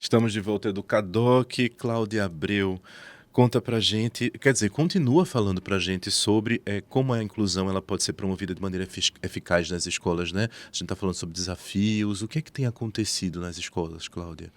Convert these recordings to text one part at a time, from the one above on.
Estamos de volta, Educadoc. Cláudia Abreu, conta pra gente, quer dizer, continua falando pra gente sobre como a inclusão ela pode ser promovida de maneira eficaz nas escolas, né? A gente está falando sobre desafios, o que é que tem acontecido nas escolas, Cláudia?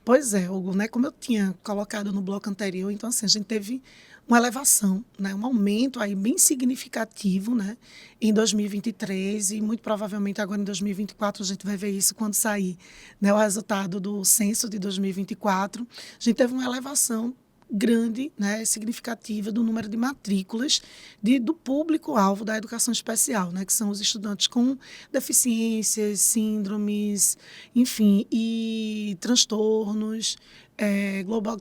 Pois é, Hugo, né? Como eu tinha colocado no bloco anterior, então assim, a gente teve uma elevação, né? Um aumento aí bem significativo, né? Em 2023 e muito provavelmente agora em 2024 a gente vai ver isso quando sair, né? O resultado do censo de 2024. A gente teve uma elevação grande, né, significativa do número de matrículas do público-alvo da educação especial, né, que são os estudantes com deficiências, síndromes, enfim, e transtornos,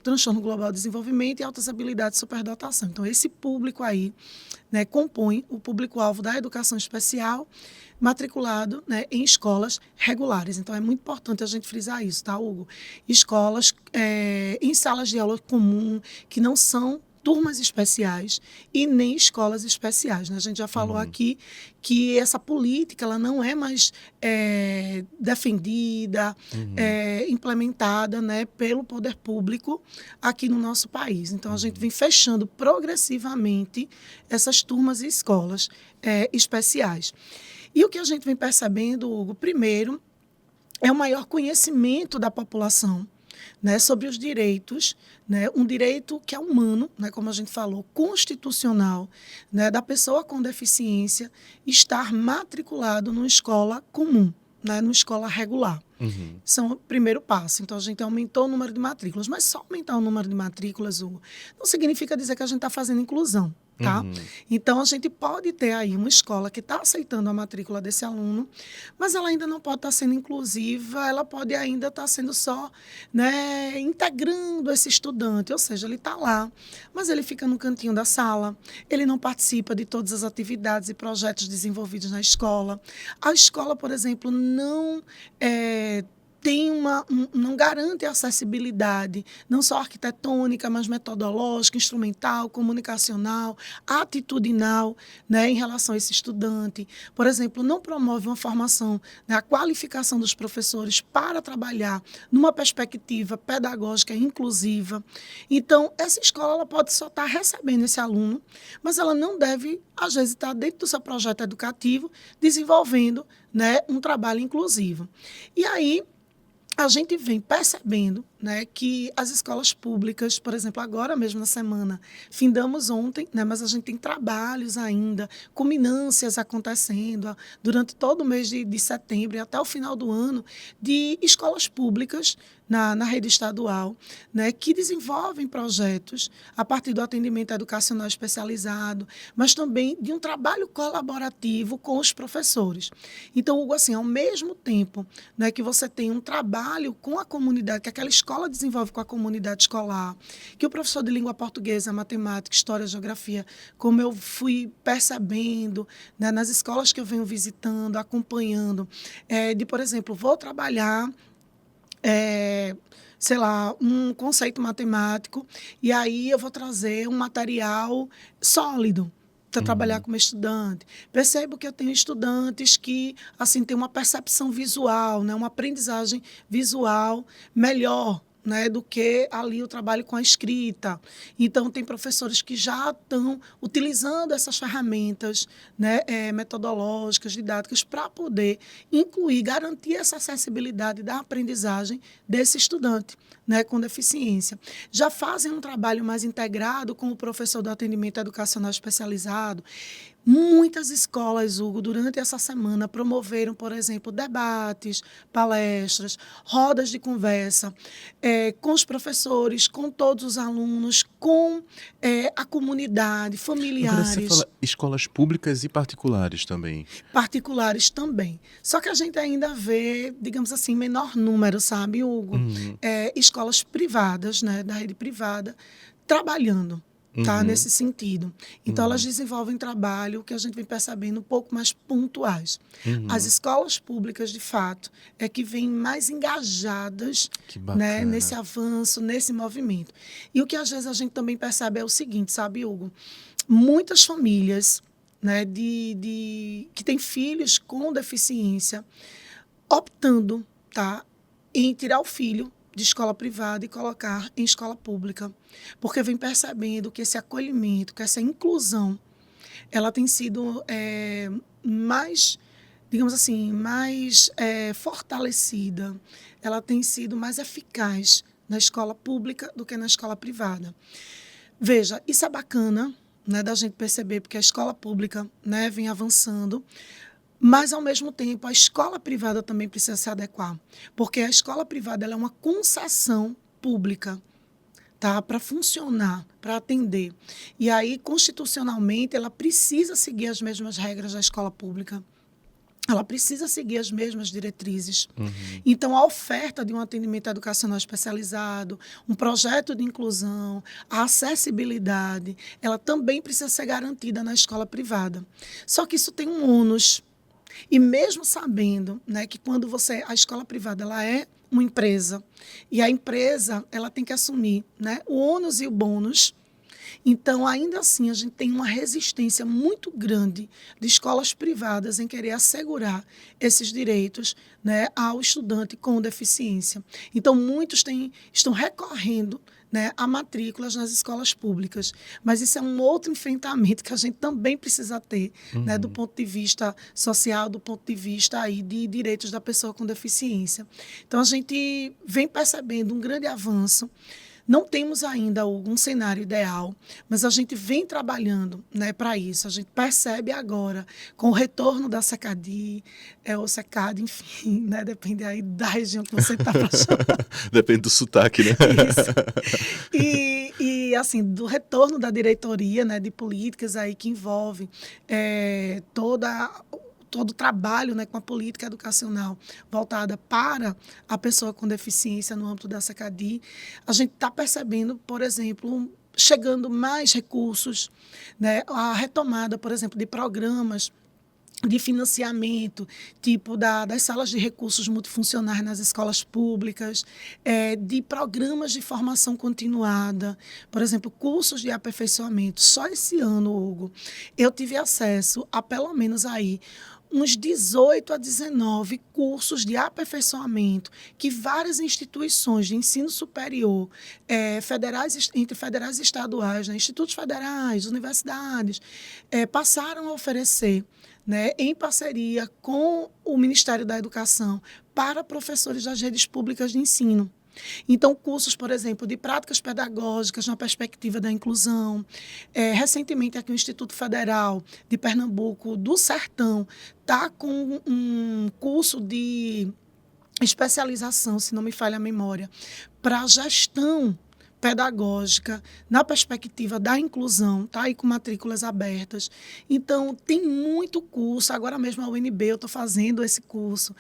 transtorno global de desenvolvimento e altas habilidades de superdotação. Então, esse público aí, né, compõe o público-alvo da educação especial matriculado, né, em escolas regulares. Então, é muito importante a gente frisar isso, tá, Hugo? Escolas em salas de aula comum, que não são turmas especiais e nem escolas especiais, né? A gente já falou Uhum. aqui que essa política ela não é mais defendida, Uhum. implementada, né, pelo poder público aqui no nosso país. Então, a gente Uhum. vem fechando progressivamente essas turmas e escolas especiais. E o que a gente vem percebendo, Hugo, primeiro, é o maior conhecimento da população, né, sobre os direitos, né, um direito que é humano, né, como a gente falou, constitucional, né, da pessoa com deficiência estar matriculado numa escola comum, né, numa escola regular. Uhum. Esse é o primeiro passo. Então, a gente aumentou o número de matrículas. Mas só aumentar o número de matrículas, Hugo, não significa dizer que a gente está fazendo inclusão. Tá? Uhum. Então, a gente pode ter aí uma escola que está aceitando a matrícula desse aluno, mas ela ainda não pode estar sendo inclusiva, ela pode ainda estar sendo só, né, integrando esse estudante, ou seja, ele está lá, mas ele fica no cantinho da sala, ele não participa de todas as atividades e projetos desenvolvidos na escola. A escola, por exemplo, não não garante a acessibilidade, não só arquitetônica, mas metodológica, instrumental, comunicacional, atitudinal, né, em relação a esse estudante. Por exemplo, não promove uma formação, né, a qualificação dos professores para trabalhar numa perspectiva pedagógica inclusiva. Então, essa escola ela pode só estar recebendo esse aluno, mas ela não deve, às vezes, estar dentro do seu projeto educativo, desenvolvendo, né, um trabalho inclusivo. E aí, a gente vem percebendo, né, que as escolas públicas, por exemplo, agora mesmo na semana, findamos ontem, né, mas a gente tem trabalhos ainda, culminâncias acontecendo durante todo o mês de setembro e até o final do ano, de escolas públicas na rede estadual, né, que desenvolvem projetos a partir do atendimento educacional especializado, mas também de um trabalho colaborativo com os professores. Então, Hugo, assim, ao mesmo tempo, né, que você tem um trabalho com a comunidade, que aquela escola desenvolve com a comunidade escolar, que o professor de língua portuguesa, matemática, história, geografia, como eu fui percebendo, né, nas escolas que eu venho visitando, acompanhando, por exemplo, vou trabalhar sei lá, um conceito matemático, e aí eu vou trazer um material sólido para trabalhar Uhum. como estudante. Percebo que eu tenho estudantes que assim têm uma percepção visual, né, uma aprendizagem visual melhor, né, do que ali o trabalho com a escrita. Então, tem professores que já estão utilizando essas ferramentas, né, metodológicas, didáticas, para poder incluir, garantir essa acessibilidade da aprendizagem desse estudante, né, com deficiência. Já fazem um trabalho mais integrado com o professor do atendimento educacional especializado. Muitas escolas, Hugo, durante essa semana promoveram, por exemplo, debates, palestras, rodas de conversa com os professores, com todos os alunos, com a comunidade, Agora você familiares, fala escolas públicas e particulares também. particulares também. Só que a gente ainda vê, digamos assim, menor número, sabe, Hugo? Uhum. Escolas privadas, né, da rede privada, trabalhando. Tá, Uhum. nesse sentido. Então, elas Uhum. desenvolvem trabalho que a gente vem percebendo um pouco mais pontuais. As Uhum. escolas públicas, de fato, é que vêm mais engajadas, Que né, nesse bacana. avanço, nesse movimento. E o que às vezes a gente também percebe é o seguinte, sabe, Hugo? Muitas famílias, né, que têm filhos com deficiência, optando, tá, em tirar o filho de escola privada e colocar em escola pública, porque vem percebendo que esse acolhimento, que essa inclusão, ela tem sido mais, digamos assim, mais fortalecida, ela tem sido mais eficaz na escola pública do que na escola privada. Veja, isso é bacana, né, da gente perceber, porque a escola pública, né, vem avançando, mas, ao mesmo tempo, a escola privada também precisa se adequar, porque a escola privada ela é uma concessão pública, tá, para funcionar, para atender. E aí, constitucionalmente, ela precisa seguir as mesmas regras da escola pública. Ela precisa seguir as mesmas diretrizes. Uhum. Então, a oferta de um atendimento educacional especializado, um projeto de inclusão, a acessibilidade, ela também precisa ser garantida na escola privada. Só que isso tem um ônus. E mesmo sabendo, né, que quando a escola privada ela é uma empresa, e a empresa ela tem que assumir, né, o ônus e o bônus. Então, ainda assim, a gente tem uma resistência muito grande de escolas privadas em querer assegurar esses direitos, né, ao estudante com deficiência. Então, muitos estão recorrendo, né, a matrículas nas escolas públicas. Mas isso é um outro enfrentamento que a gente também precisa ter, né, do ponto de vista social, do ponto de vista aí de direitos da pessoa com deficiência. Então, a gente vem percebendo um grande avanço. Não temos ainda um cenário ideal, mas a gente vem trabalhando, né, para isso. A gente percebe agora, com o retorno da SECADI, ou SECAD, enfim, né, depende aí da região que você está para chamar. Depende do sotaque, né? Isso. Assim, do retorno da diretoria, né, de políticas aí que envolve todo o trabalho, né, com a política educacional voltada para a pessoa com deficiência no âmbito da SECADI, a gente está percebendo, por exemplo, chegando mais recursos, né, a retomada, por exemplo, de programas de financiamento, tipo das salas de recursos multifuncionais nas escolas públicas, de programas de formação continuada, por exemplo, cursos de aperfeiçoamento. Só esse ano, Hugo, eu tive acesso a pelo menos aí uns 18 a 19 cursos de aperfeiçoamento que várias instituições de ensino superior, entre federais e estaduais, né, institutos federais, universidades, passaram a oferecer, né, em parceria com o Ministério da Educação, para professores das redes públicas de ensino. Então, cursos, por exemplo, de práticas pedagógicas na perspectiva da inclusão. Recentemente, aqui o Instituto Federal de Pernambuco, do Sertão, está com um curso de especialização, se não me falha a memória, para gestão pedagógica na perspectiva da inclusão, está aí com matrículas abertas. Então, tem muito curso. Agora mesmo a UNB, eu estou fazendo esse curso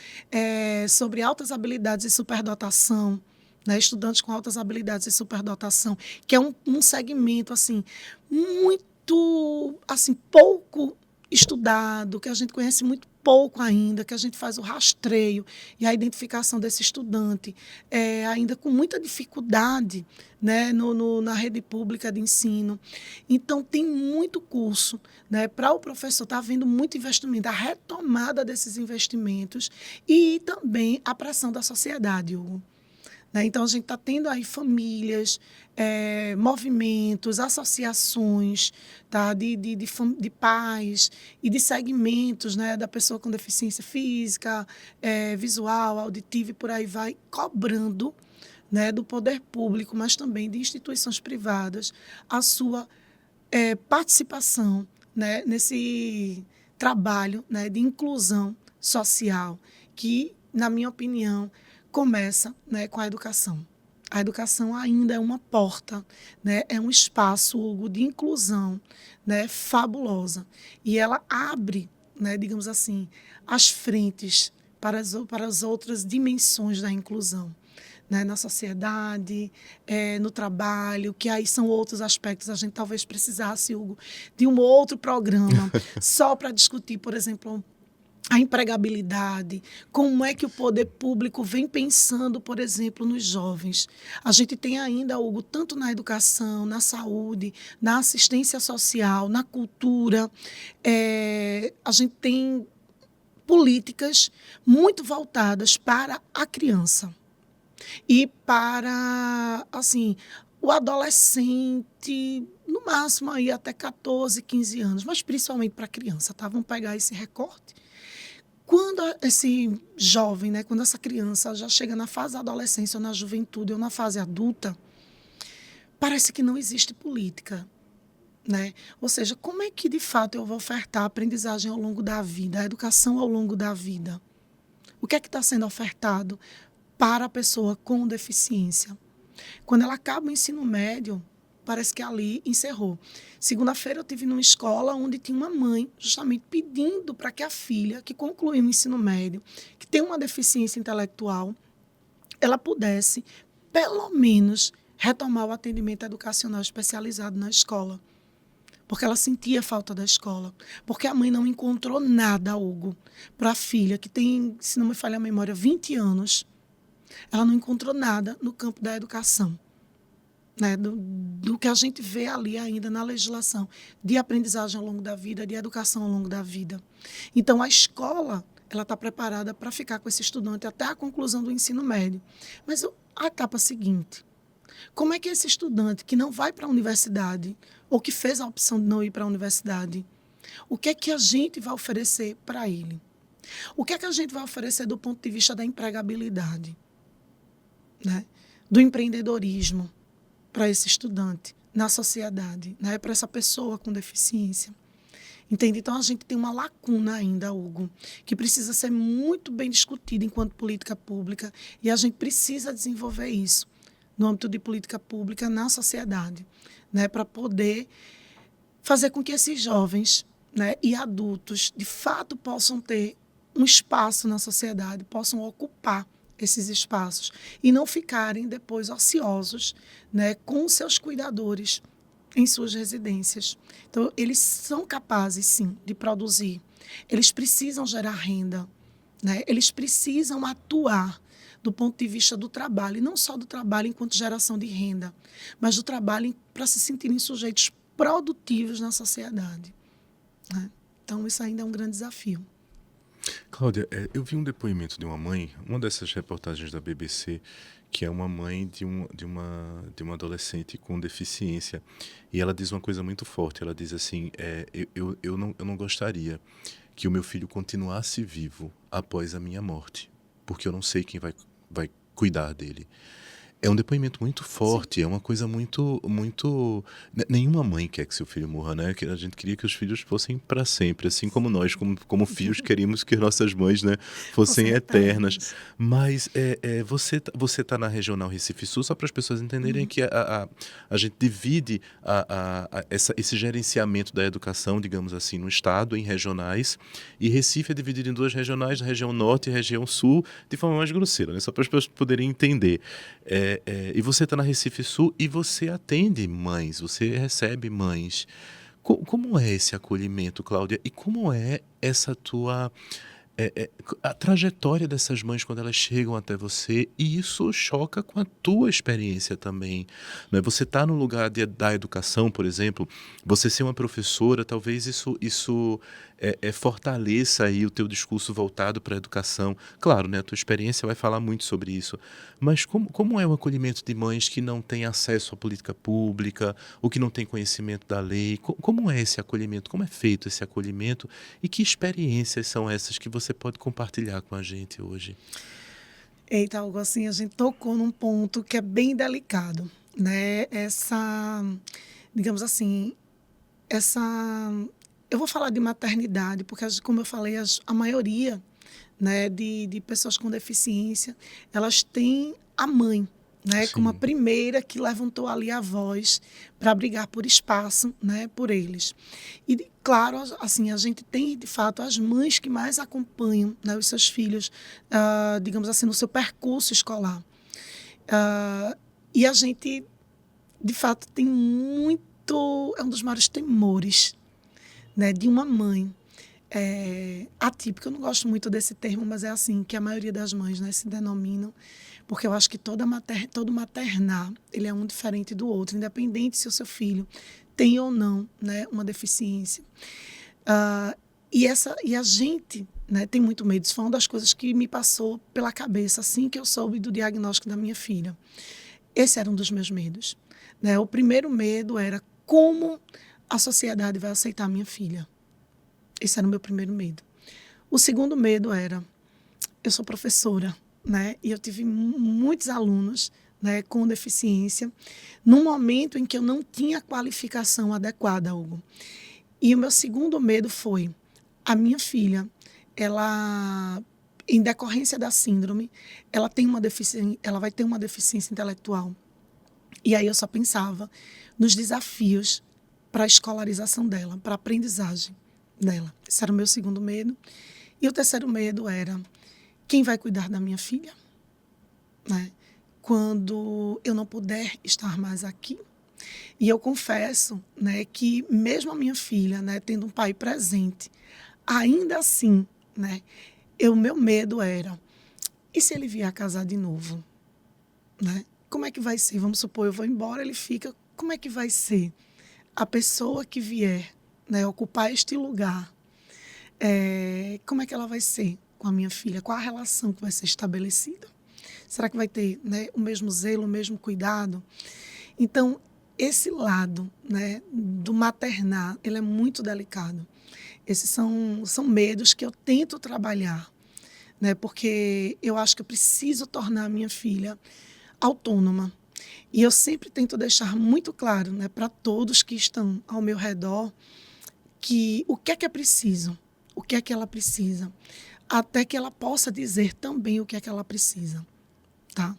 sobre altas habilidades e superdotação, né, estudantes com altas habilidades e superdotação, que é um segmento assim, muito assim, pouco estudado, que a gente conhece muito pouco ainda, que a gente faz o rastreio e a identificação desse estudante, ainda com muita dificuldade, né, na rede pública de ensino. Então, tem muito curso, né, para o professor estar havendo muito investimento, a retomada desses investimentos e também a pressão da sociedade, Hugo. Então, a gente está tendo aí famílias, movimentos, associações, tá? de pais e de segmentos, né, da pessoa com deficiência física, visual, auditiva e por aí vai, cobrando, né, do poder público, mas também de instituições privadas, a sua participação, né, nesse trabalho, né, de inclusão social, que, na minha opinião, começa, né, com a educação. A educação ainda é uma porta, né, é um espaço, Hugo, de inclusão, né, fabulosa. E ela abre, né, digamos assim, as frentes para as outras dimensões da inclusão, né, na sociedade, no trabalho, que aí são outros aspectos. A gente talvez precisasse, Hugo, de um outro programa só para discutir, por exemplo, a empregabilidade, como é que o poder público vem pensando, por exemplo, nos jovens. A gente tem ainda, Hugo, tanto na educação, na saúde, na assistência social, na cultura, a gente tem políticas muito voltadas para a criança. E para, assim, o adolescente, no máximo aí até 14, 15 anos, mas principalmente para a criança, tá? Vamos pegar esse recorte. Quando esse jovem, né, quando essa criança já chega na fase da adolescência, ou na juventude, ou na fase adulta, parece que não existe política, né? Ou seja, como é que de fato eu vou ofertar a aprendizagem ao longo da vida, a educação ao longo da vida? O que é que está sendo ofertado para a pessoa com deficiência? Quando ela acaba o ensino médio, parece que ali encerrou. Segunda-feira eu tive numa escola onde tinha uma mãe justamente pedindo para que a filha, que concluiu o ensino médio, que tem uma deficiência intelectual, ela pudesse, pelo menos, retomar o atendimento educacional especializado na escola. Porque ela sentia falta da escola. Porque a mãe não encontrou nada, Hugo, para a filha, que tem, se não me falha a memória, 20 anos. Ela não encontrou nada no campo da educação, né? Do que a gente vê ali ainda na legislação, de aprendizagem ao longo da vida, de educação ao longo da vida. Então, a escola ela está preparada para ficar com esse estudante até a conclusão do ensino médio. Mas a etapa seguinte, como é que esse estudante que não vai para a universidade, ou que fez a opção de não ir para a universidade, o que é que a gente vai oferecer para ele? O que é que a gente vai oferecer do ponto de vista da empregabilidade, né? Do empreendedorismo para esse estudante na sociedade, né? Para essa pessoa com deficiência? Entende? Então, a gente tem uma lacuna ainda, Hugo, que precisa ser muito bem discutida enquanto política pública, e a gente precisa desenvolver isso no âmbito de política pública na sociedade, né, para poder fazer com que esses jovens, né, e adultos, de fato, possam ter um espaço na sociedade, possam ocupar esses espaços e não ficarem depois ociosos, né, com seus cuidadores em suas residências. Então, eles são capazes, sim, de produzir. Eles precisam gerar renda, né? Eles precisam atuar do ponto de vista do trabalho, e não só do trabalho enquanto geração de renda, mas do trabalho para se sentirem sujeitos produtivos na sociedade, né? Então, isso ainda é um grande desafio. Cláudia, eu vi um depoimento de uma mãe, uma dessas reportagens da BBC, que é uma mãe de uma adolescente com deficiência. E ela diz uma coisa muito forte. Ela diz assim, eu não gostaria que o meu filho continuasse vivo após a minha morte, porque eu não sei quem vai cuidar dele. É um depoimento muito Sim, forte, é uma coisa muito. Nenhuma mãe quer que seu filho morra, né? Que a gente queria que os filhos fossem para sempre, assim como nós, como filhos, queríamos que nossas mães, né, fossem fossem eternas. eternos. Mas você tá na Regional Recife Sul, só para as pessoas entenderem Uhum. que a gente divide esse gerenciamento da educação, digamos assim, no estado, em regionais, e Recife é dividido em duas regionais, a região norte e a região sul, de forma mais grosseira, né? Só para as pessoas poderem entender. E você está na Recife Sul e você atende mães, você recebe mães. Como é esse acolhimento, Cláudia? E como é essa tua a trajetória dessas mães quando elas chegam até você, e isso choca com a tua experiência também, né? Você está no lugar da educação, por exemplo, você ser uma professora, talvez isso fortaleça aí o teu discurso voltado para a educação. Claro, né, a tua experiência vai falar muito sobre isso, mas como é o acolhimento de mães que não têm acesso à política pública, ou que não têm conhecimento da lei? Como é esse acolhimento? Como é feito esse acolhimento? E que experiências são essas que você pode compartilhar com a gente hoje? Eita, algo assim, a gente tocou num ponto que é bem delicado, né? Digamos assim, essa. Eu vou falar de maternidade, porque, como eu falei, a maioria, né, de pessoas com deficiência, elas têm a mãe, né, como a Sim, primeira que levantou ali a voz para brigar por espaço, né, por eles. E, claro, assim, a gente tem, de fato, as mães que mais acompanham, né, os seus filhos, digamos assim, no seu percurso escolar. Ah, e a gente, de fato, tem muito. É um dos maiores temores, né, de uma mãe atípica. Eu não gosto muito desse termo, mas é assim que a maioria das mães, né, se denominam, porque eu acho que todo maternar ele é um diferente do outro, independente se o seu filho tem ou não, né, uma deficiência. E a gente né? Tem muito medo. Isso foi uma das coisas que me passou pela cabeça assim que eu soube do diagnóstico da minha filha. Esse era um dos meus medos, né? O primeiro medo era como a sociedade vai aceitar a minha filha. Esse era o meu primeiro medo. O segundo medo era, eu sou professora, né? E eu tive muitos alunos, né, com deficiência, num momento em que eu não tinha qualificação adequada, Hugo. E o meu segundo medo foi, a minha filha, ela, em decorrência da síndrome, ela vai ter uma deficiência intelectual. E aí eu só pensava nos desafios para a escolarização dela, para a aprendizagem dela. Esse era o meu segundo medo. E o terceiro medo era, quem vai cuidar da minha filha, né? Quando eu não puder estar mais aqui. E eu confesso, né, que mesmo a minha filha, né, tendo um pai presente, ainda assim, né, o meu medo era, e se ele vier a casar de novo? Né? Como é que vai ser? Vamos supor, eu vou embora, ele fica, como é que vai ser? A pessoa que vier, né, ocupar este lugar, como é que ela vai ser com a minha filha? Qual a relação que vai ser estabelecida? Será que vai ter, né, o mesmo zelo, o mesmo cuidado? Então, esse lado, né, do maternar, ele é muito delicado. Esses são medos que eu tento trabalhar, né, porque eu acho que eu preciso tornar a minha filha autônoma. E eu sempre tento deixar muito claro, né, para todos que estão ao meu redor, que o que é preciso, o que é que ela precisa, até que ela possa dizer também o que é que ela precisa. Tá?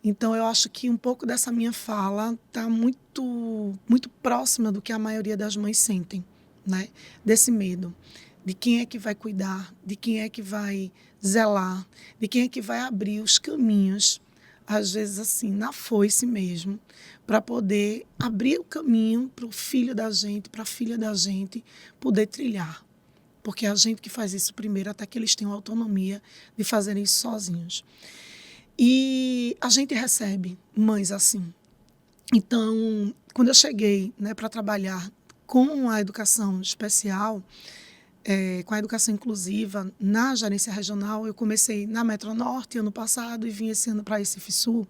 Então, eu acho que um pouco dessa minha fala está muito próxima do que a maioria das mães sentem, né? Desse medo, de quem é que vai cuidar, de quem é que vai zelar, de quem é que vai abrir os caminhos, às vezes assim, na foice mesmo, para poder abrir o caminho para o filho da gente, para a filha da gente poder trilhar. Porque é a gente que faz isso primeiro, até que eles tenham autonomia de fazerem isso sozinhos. E a gente recebe mães assim. Então, quando eu cheguei, né, para trabalhar com a educação especial, com a educação inclusiva na gerência regional, eu comecei na Metro Norte ano passado e vim esse ano para Recife Sul.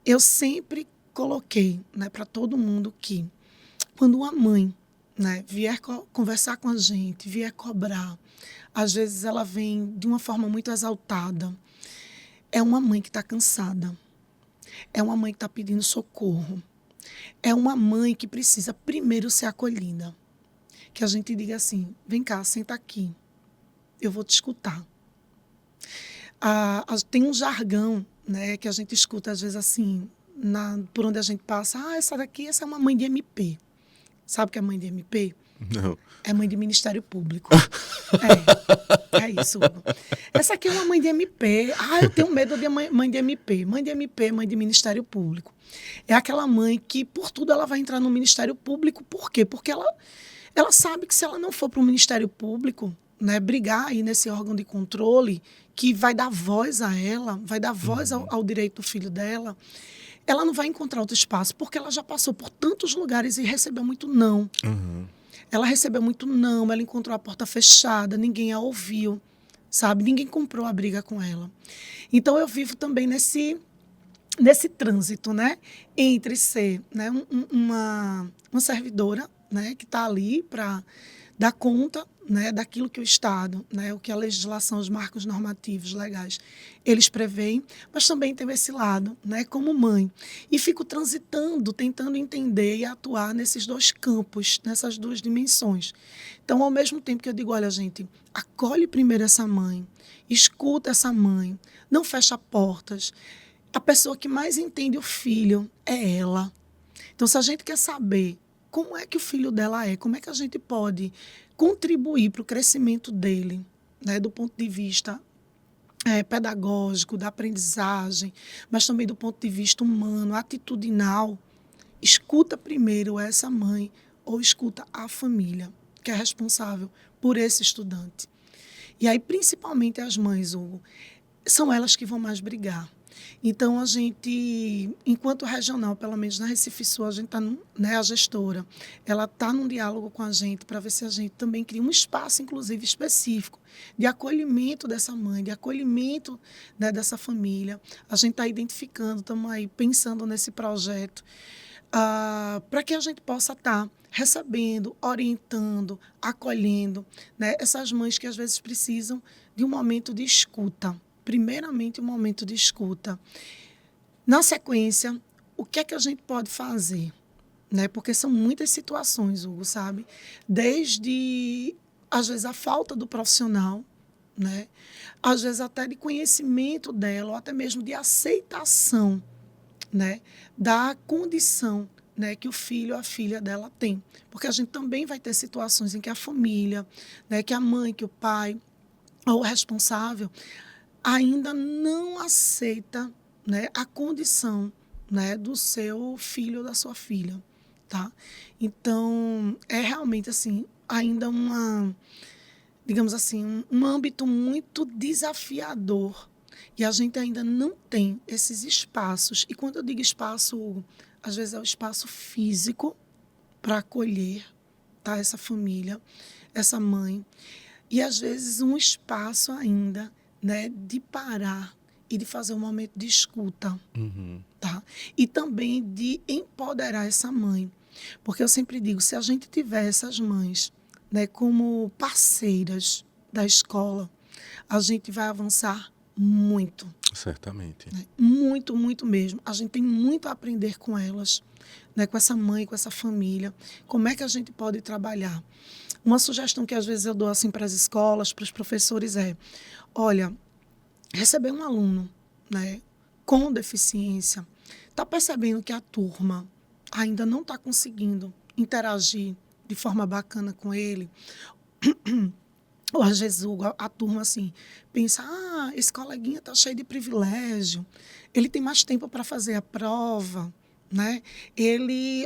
Eu sempre coloquei, né, para todo mundo que quando uma mãe, né, vier conversar com a gente, vier cobrar, às vezes ela vem de uma forma muito exaltada. É uma mãe que está cansada. É uma mãe que está pedindo socorro. É uma mãe que precisa primeiro ser acolhida. Que a gente diga assim, vem cá, senta aqui. Eu vou te escutar. Tem um jargão, né, que a gente escuta às vezes assim, por onde a gente passa. Essa é uma mãe de MP. Sabe o que é mãe de MP? Não. É mãe de Ministério Público. É isso, Hugo. Essa aqui é uma mãe de MP. Eu tenho medo de mãe de MP. Mãe de MP, mãe de Ministério Público. É aquela mãe que, por tudo, ela vai entrar no Ministério Público. Por quê? Porque ela sabe que se ela não for para o Ministério Público, né, brigar aí nesse órgão de controle, que vai dar voz a ela, vai dar voz ao direito do filho dela, ela não vai encontrar outro espaço, porque ela já passou por tantos lugares e recebeu muito não. Uhum. Ela recebeu muito não, ela encontrou a porta fechada, ninguém a ouviu, sabe? Ninguém comprou a briga com ela. Então, eu vivo também nesse trânsito, né? Entre ser, né, uma servidora, né, que está ali para dar conta, né, daquilo que o Estado, né, o que a legislação, os marcos normativos legais, eles preveem, mas também tem esse lado, né, como mãe. E fico transitando, tentando entender e atuar nesses dois campos, nessas duas dimensões. Então, ao mesmo tempo que eu digo, olha, gente, acolhe primeiro essa mãe, escuta essa mãe, não fecha portas. A pessoa que mais entende o filho é ela. Então, se a gente quer saber como é que o filho dela é, como é que a gente pode contribuir para o crescimento dele, né, do ponto de vista pedagógico, da aprendizagem, mas também do ponto de vista humano, atitudinal, escuta primeiro essa mãe ou escuta a família, que é responsável por esse estudante. E aí, principalmente as mães, Hugo, são elas que vão mais brigar. Então, a gente, enquanto regional, pelo menos na Recife Sul, a gente está, né, a gestora, ela está num diálogo com a gente para ver se a gente também cria um espaço, inclusive, específico de acolhimento dessa mãe, de acolhimento, né, dessa família. A gente está identificando, estamos aí pensando nesse projeto, para que a gente possa estar recebendo, orientando, acolhendo, né, essas mães que às vezes precisam de um momento de escuta. Primeiramente, um momento de escuta. Na sequência, o que é que a gente pode fazer? Né? Porque são muitas situações, Hugo, sabe? Desde, às vezes, a falta do profissional, né? Às vezes até de conhecimento dela, ou até mesmo de aceitação, né, da condição, né, que o filho ou a filha dela tem. Porque a gente também vai ter situações em que a família, né, que a mãe, que o pai, ou o responsável, ainda não aceita, né, a condição, né, do seu filho ou da sua filha, tá? Então, é realmente, assim, ainda digamos assim, um âmbito muito desafiador. E a gente ainda não tem esses espaços. E quando eu digo espaço, Hugo, às vezes é o espaço físico para acolher, tá, essa família, essa mãe. E às vezes um espaço ainda, né, de parar e de fazer um momento de escuta, Uhum. tá? E também de empoderar essa mãe. Porque eu sempre digo, se a gente tiver essas mães, né, como parceiras da escola, a gente vai avançar muito, Certamente. né? Muito, muito mesmo. A gente tem muito a aprender com elas, né, com essa mãe, com essa família. Como é que a gente pode trabalhar? Uma sugestão que às vezes eu dou assim para as escolas, para os professores é, olha, receber um aluno, né, com deficiência, está percebendo que a turma ainda não está conseguindo interagir de forma bacana com ele, ou às vezes a turma assim pensa, esse coleguinha está cheio de privilégio, ele tem mais tempo para fazer a prova, né?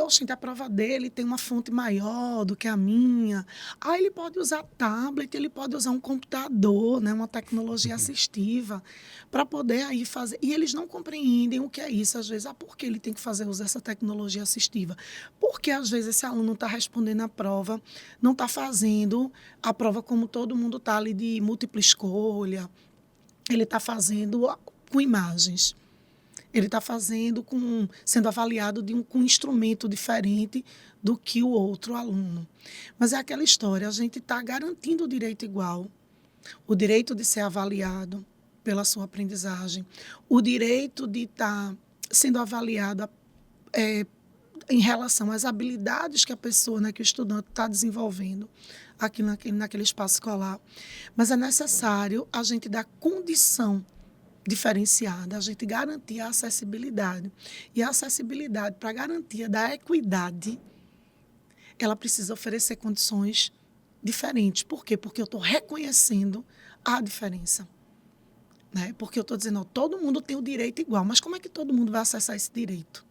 Oxente, a prova dele tem uma fonte maior do que a minha. Ele pode usar tablet, ele pode usar um computador, né? Uma tecnologia assistiva, para poder aí fazer. E eles não compreendem o que é isso, às vezes. Por que ele tem que fazer usar essa tecnologia assistiva? Porque, às vezes, esse aluno está respondendo a prova, não está fazendo a prova como todo mundo está ali de múltipla escolha, ele está fazendo com imagens. Ele está fazendo sendo avaliado com um instrumento diferente do que o outro aluno. Mas é aquela história, a gente está garantindo o direito igual, o direito de ser avaliado pela sua aprendizagem, o direito de estar sendo avaliado em relação às habilidades que a pessoa, né, que o estudante está desenvolvendo aqui naquele espaço escolar. Mas é necessário a gente dar condição diferenciada, a gente garantir a acessibilidade. E a acessibilidade, para a garantia da equidade, ela precisa oferecer condições diferentes. Por quê? Porque eu estou reconhecendo a diferença. Né? Porque eu estou dizendo, todo mundo tem o direito igual, mas como é que todo mundo vai acessar esse direito?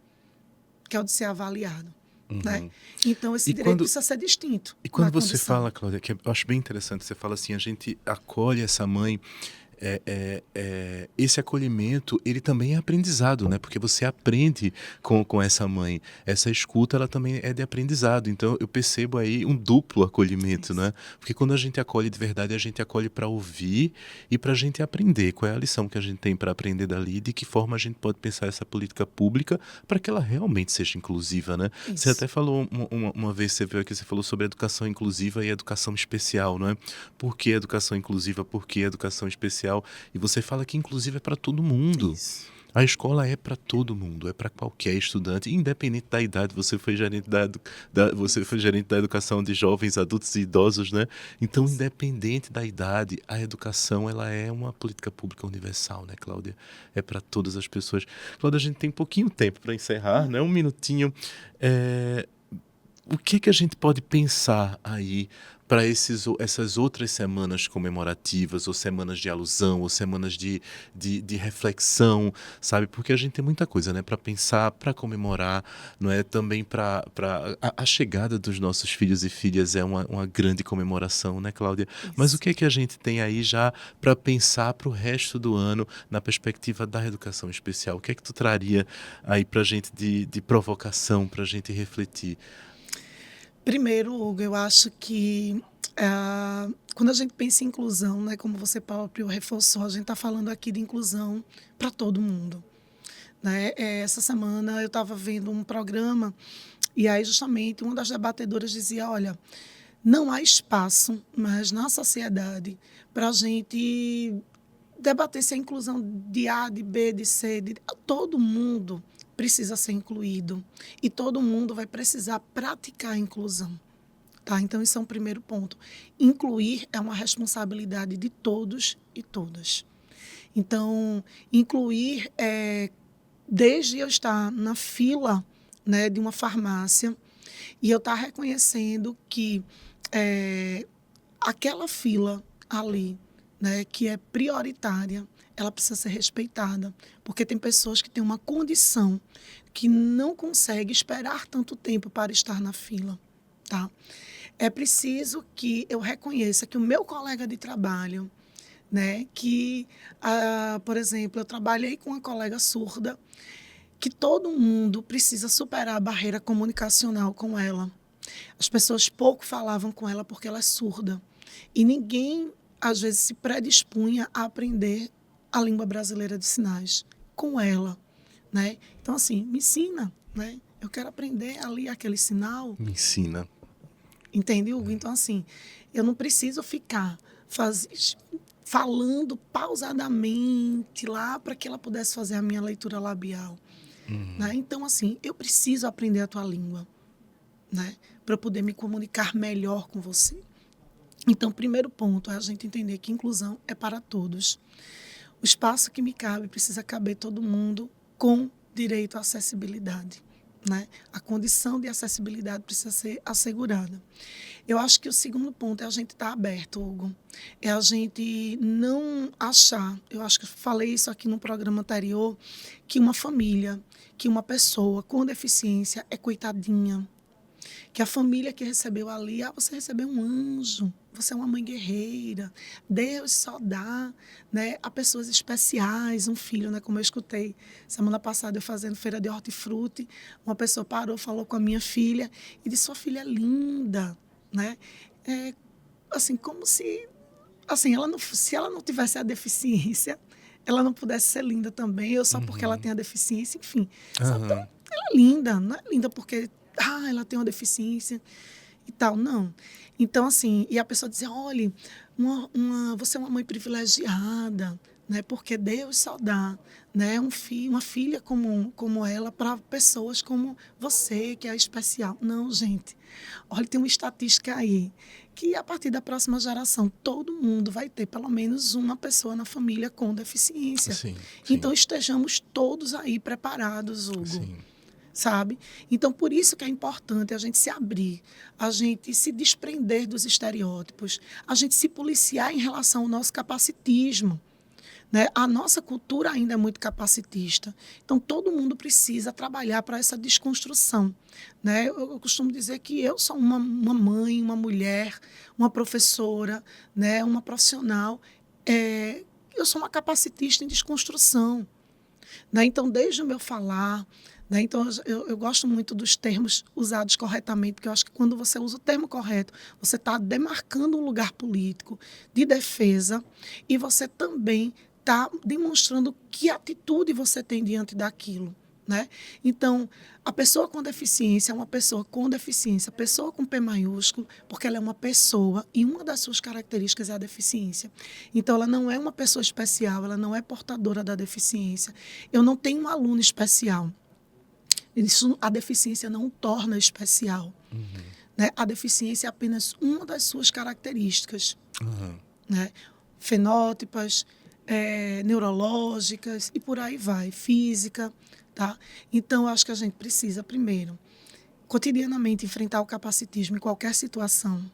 Que é o de ser avaliado. Uhum. Né? Então, esse direito precisa ser distinto. E quando você fala, Cláudia, que eu acho bem interessante, você fala assim, a gente acolhe essa mãe, esse acolhimento, ele também é aprendizado, né? Porque você aprende com essa mãe. Essa escuta, ela também é de aprendizado. Então, eu percebo aí um duplo acolhimento, né? Porque quando a gente acolhe de verdade, a gente acolhe para ouvir e para a gente aprender. Qual é a lição que a gente tem para aprender dali? De que forma a gente pode pensar essa política pública para que ela realmente seja inclusiva, né? Isso. Você até falou, uma vez você veio aqui, você falou sobre educação inclusiva e educação especial, não é? Por que educação inclusiva? Por que educação especial? E você fala que inclusive é para todo mundo. Isso. A escola é para todo mundo, é para qualquer estudante, independente da idade. Você foi gerente você foi gerente da educação de jovens, adultos e idosos, né? Então, independente da idade, a educação, ela é uma política pública universal, né, Cláudia? É para todas as pessoas. Cláudia, a gente tem pouquinho tempo para encerrar, né? Um minutinho. O que a gente pode pensar aí para essas outras semanas comemorativas, ou semanas de alusão, ou semanas de reflexão, sabe? Porque a gente tem muita coisa, né, para pensar, para comemorar, não é? Também a chegada dos nossos filhos e filhas é uma grande comemoração, né, Cláudia? Mas o Isso. que é que a gente tem aí já para pensar para o resto do ano na perspectiva da educação especial? O que é que tu traria aí para a gente de provocação, para a gente refletir? Primeiro, Hugo, eu acho que quando a gente pensa em inclusão, né, como você próprio reforçou, a gente está falando aqui de inclusão para todo mundo. Né? Essa semana eu estava vendo um programa e aí justamente uma das debatedoras dizia, olha, não há espaço mais na sociedade para a gente debater se a inclusão de A, de B, de C, todo mundo precisa ser incluído e todo mundo vai precisar praticar a inclusão. Tá? Então, isso é um primeiro ponto. Incluir é uma responsabilidade de todos e todas. Então, incluir desde eu estar na fila, né, de uma farmácia e eu estar reconhecendo que aquela fila ali, né, que é prioritária, ela precisa ser respeitada, porque tem pessoas que têm uma condição que não consegue esperar tanto tempo para estar na fila, tá? É preciso que eu reconheça que o meu colega de trabalho, né, que, por exemplo, eu trabalhei com uma colega surda, que todo mundo precisa superar a barreira comunicacional com ela. As pessoas pouco falavam com ela porque ela é surda. E ninguém, às vezes, se predispunha a aprender a língua brasileira de sinais com ela, né? Então, assim, me ensina, né? Eu quero aprender a ler aquele sinal. Me ensina. Entende, Hugo? Então, assim, eu não preciso ficar falando pausadamente lá para que ela pudesse fazer a minha leitura labial. Né? Então, assim, eu preciso aprender a tua língua, né? Para eu poder me comunicar melhor com você. Então, primeiro ponto é a gente entender que inclusão é para todos. O espaço que me cabe precisa caber todo mundo com direito à acessibilidade. Né? A condição de acessibilidade precisa ser assegurada. Eu acho que o segundo ponto é a gente estar aberto, Hugo. É a gente não achar, eu acho que eu falei isso aqui no programa anterior, que uma família, que uma pessoa com deficiência é coitadinha. Que a família que recebeu ali, você recebeu um anjo, você é uma mãe guerreira, Deus só dá, né, a pessoas especiais, um filho, né, como eu escutei semana passada eu fazendo feira de hortifruti, uma pessoa parou, falou com a minha filha e disse, sua filha é linda, né, assim, como se, assim, se ela não tivesse a deficiência, ela não pudesse ser linda também, ou só porque ela tem a deficiência, enfim, sabe? Então, Aham. ela é linda, não é linda porque ela tem uma deficiência e tal, não. Então, assim, e a pessoa dizer, olha, você é uma mãe privilegiada, né? Porque Deus só dá, né? Uma filha como ela para pessoas como você, que é especial. Não, gente. Olha, tem uma estatística aí que a partir da próxima geração todo mundo vai ter pelo menos uma pessoa na família com deficiência. Sim, sim, Então estejamos todos aí preparados, Hugo. sim. Sabe? Então, por isso que é importante a gente se abrir, a gente se desprender dos estereótipos, a gente se policiar em relação ao nosso capacitismo. Né? A nossa cultura ainda é muito capacitista. Então, todo mundo precisa trabalhar para essa desconstrução. Né? Eu costumo dizer que eu sou uma mãe, uma mulher, uma professora, né? Uma profissional. Eu sou uma capacitista em desconstrução. Né? Então, desde o meu falar, né? Então, eu gosto muito dos termos usados corretamente, porque eu acho que quando você usa o termo correto, você está demarcando um lugar político de defesa e você também está demonstrando que atitude você tem diante daquilo. Né? Então, a pessoa com deficiência é uma pessoa com deficiência, pessoa com P maiúsculo, porque ela é uma pessoa e uma das suas características é a deficiência. Então, ela não é uma pessoa especial, ela não é portadora da deficiência. Eu não tenho um aluno especial. Isso, a deficiência não o torna especial. Né? A deficiência é apenas uma das suas características. Né? Fenótipas, neurológicas e por aí vai, física. Tá? Então, eu acho que a gente precisa, primeiro, cotidianamente enfrentar o capacitismo em qualquer situação,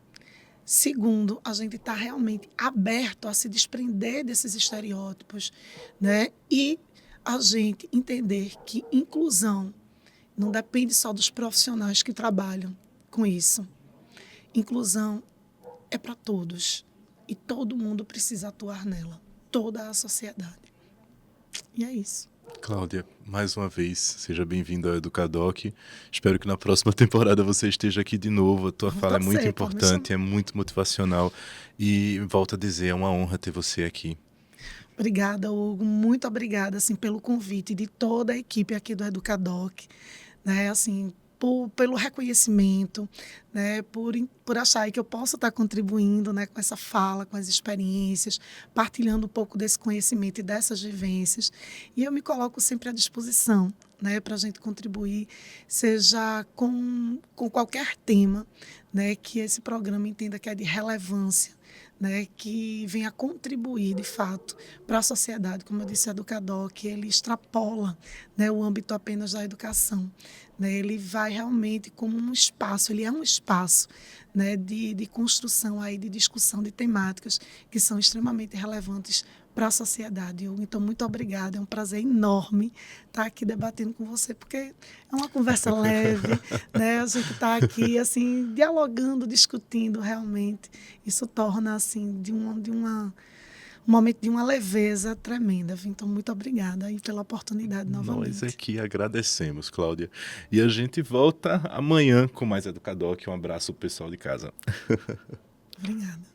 Segundo, a gente está realmente aberto a se desprender desses estereótipos, né? E a gente entender que inclusão não depende só dos profissionais que trabalham com isso. Inclusão é para todos e todo mundo precisa atuar nela, toda a sociedade. E é isso. Cláudia, mais uma vez, seja bem-vinda ao Educadoc. Espero que na próxima temporada você esteja aqui de novo. A tua Vou fala é muito torcer, pode me chamar. importante, é muito motivacional e volto a dizer, é uma honra ter você aqui. Obrigada, Hugo. Muito obrigada assim, pelo convite de toda a equipe aqui do Educadoc, né? Assim, pelo reconhecimento, né? Por achar que eu posso estar contribuindo, né? Com essa fala, com as experiências, partilhando um pouco desse conhecimento e dessas vivências. E eu me coloco sempre à disposição, né? Para a gente contribuir, seja com qualquer tema, né? Que esse programa entenda que é de relevância, né, que venha contribuir, de fato, para a sociedade. Como eu disse, o Educadoc, ele extrapola, né, o âmbito apenas da educação. Né, ele vai realmente como um espaço, ele é um espaço, né, de construção, aí, de discussão de temáticas que são extremamente relevantes para a sociedade. Então, muito obrigada, é um prazer enorme estar aqui debatendo com você, porque é uma conversa leve, né? A gente está aqui assim dialogando, discutindo realmente. Isso torna assim um momento de uma leveza tremenda. Então, muito obrigada aí pela oportunidade novamente. Nós aqui agradecemos, Cláudia. E a gente volta amanhã com mais Educadoc. Um abraço, pessoal de casa. Obrigada.